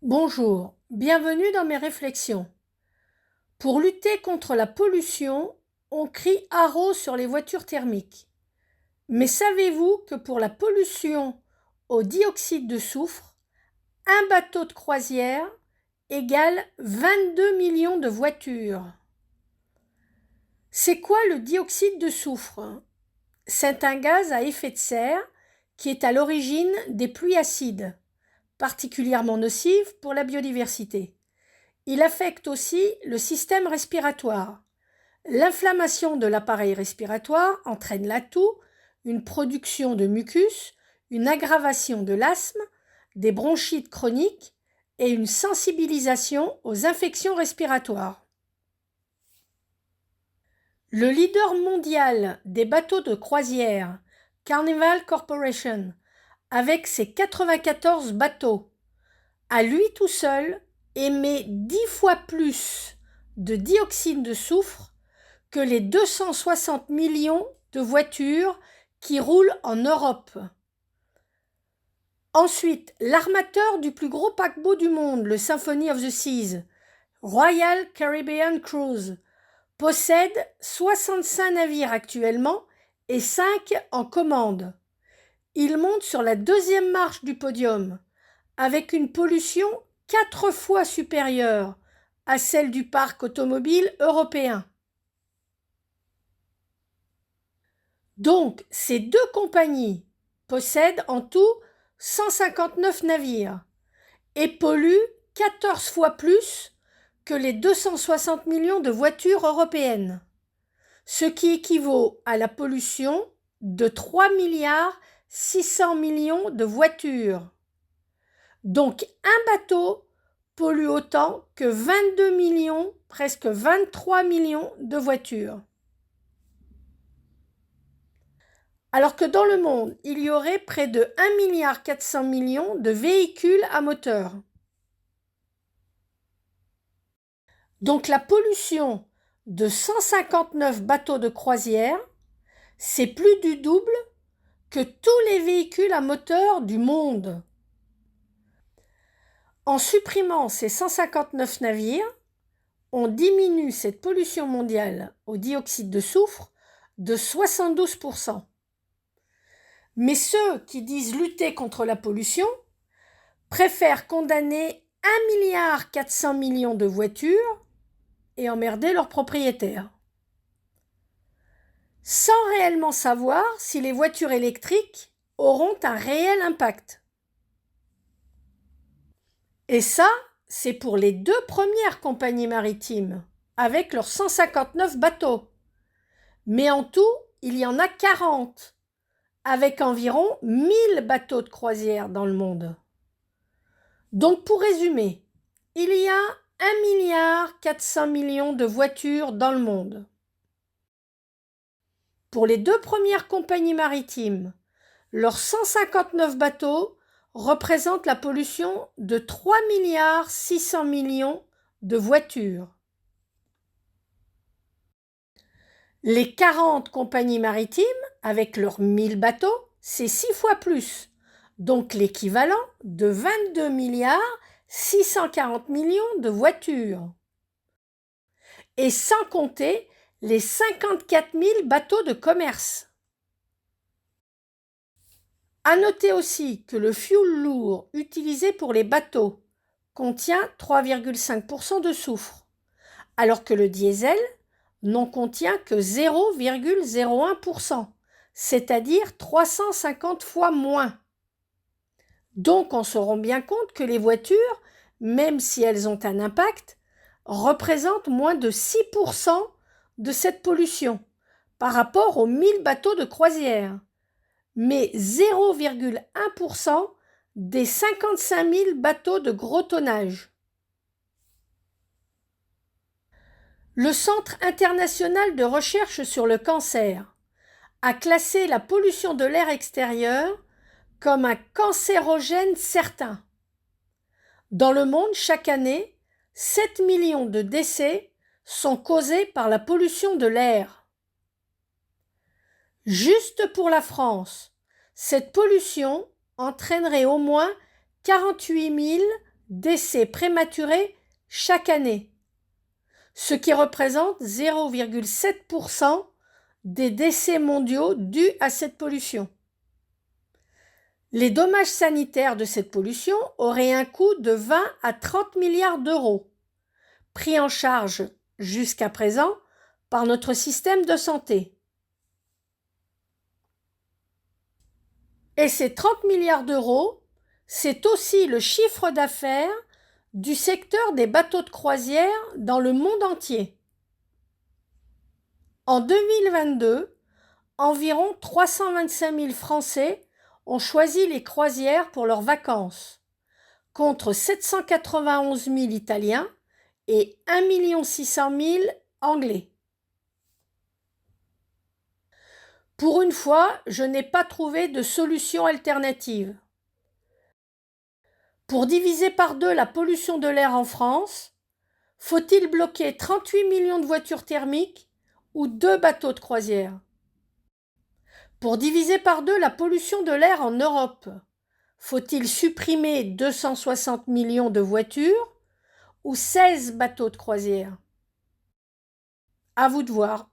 Bonjour, bienvenue dans mes réflexions. Pour lutter contre la pollution, on crie haro sur les voitures thermiques. Mais savez-vous que pour la pollution au dioxyde de soufre, un bateau de croisière égale 22 millions de voitures? C'est quoi le dioxyde de soufre? C'est un gaz à effet de serre qui est à l'origine des pluies acides, particulièrement nocives pour la biodiversité. Il affecte aussi le système respiratoire. L'inflammation de l'appareil respiratoire entraîne la toux, une production de mucus, une aggravation de l'asthme, des bronchites chroniques et une sensibilisation aux infections respiratoires. Le leader mondial des bateaux de croisière, Carnival Corporation, avec ses 94 bateaux, à lui tout seul, émet 10 fois plus de dioxyde de soufre que les 260 millions de voitures qui roulent en Europe. Ensuite, l'armateur du plus gros paquebot du monde, le Symphony of the Seas, Royal Caribbean Cruise, possède 65 navires actuellement et 5 en commande. Il monte sur la deuxième marche du podium, avec une pollution 4 fois supérieure à celle du parc automobile européen. Donc, ces deux compagnies possèdent en tout 159 navires et polluent 14 fois plus que les 260 millions de voitures européennes, ce qui équivaut à la pollution de 3 milliards 600 millions de voitures. Donc un bateau pollue autant que 22 millions, presque 23 millions de voitures. Alors que dans le monde, il y aurait près de 1 milliard 400 millions de véhicules à moteur. Donc la pollution de 159 bateaux de croisière, c'est plus du double que tous les véhicules à moteur du monde. En supprimant ces 159 navires, on diminue cette pollution mondiale au dioxyde de soufre de 72%. Mais ceux qui disent lutter contre la pollution préfèrent condamner 1 milliard 400 millions de voitures et emmerder leurs propriétaires, sans réellement savoir si les voitures électriques auront un réel impact. Et ça, c'est pour les deux premières compagnies maritimes, avec leurs 159 bateaux. Mais en tout, il y en a 40, avec environ 1000 bateaux de croisière dans le monde. Donc pour résumer, il y a 1 milliard 400 millions de voitures dans le monde. Pour les deux premières compagnies maritimes, leurs 159 bateaux représentent la pollution de 3 milliards 600 millions de voitures. Les 40 compagnies maritimes, avec leurs 1000 bateaux, c'est 6 fois plus, donc l'équivalent de 22 milliards 640 millions de voitures. Et sans compter les 54 000 bateaux de commerce. À noter aussi que le fioul lourd utilisé pour les bateaux contient 3,5% de soufre, alors que le diesel n'en contient que 0,01%, c'est-à-dire 350 fois moins. Donc on se rend bien compte que les voitures, même si elles ont un impact, représentent moins de 6% de cette pollution par rapport aux 1000 bateaux de croisière, mais 0,1% des 55 000 bateaux de gros tonnage. Le Centre international de recherche sur le cancer a classé la pollution de l'air extérieur comme un cancérogène certain. Dans le monde, chaque année, 7 millions de décès sont causés par la pollution de l'air. Juste pour la France, cette pollution entraînerait au moins 48 000 décès prématurés chaque année, ce qui représente 0,7% des décès mondiaux dus à cette pollution. Les dommages sanitaires de cette pollution auraient un coût de 20 à 30 milliards d'euros, pris en charge jusqu'à présent par notre système de santé. Et ces 30 milliards d'euros, c'est aussi le chiffre d'affaires du secteur des bateaux de croisière dans le monde entier. En 2022, environ 325 000 Français ont choisi les croisières pour leurs vacances, contre 791 000 Italiens et 1 600 000 Anglais. Pour une fois, je n'ai pas trouvé de solution alternative. Pour diviser par deux la pollution de l'air en France, faut-il bloquer 38 millions de voitures thermiques ou 2 bateaux de croisière? Pour diviser par deux la pollution de l'air en Europe, faut-il supprimer 260 millions de voitures ou 16 bateaux de croisière? À vous de voir.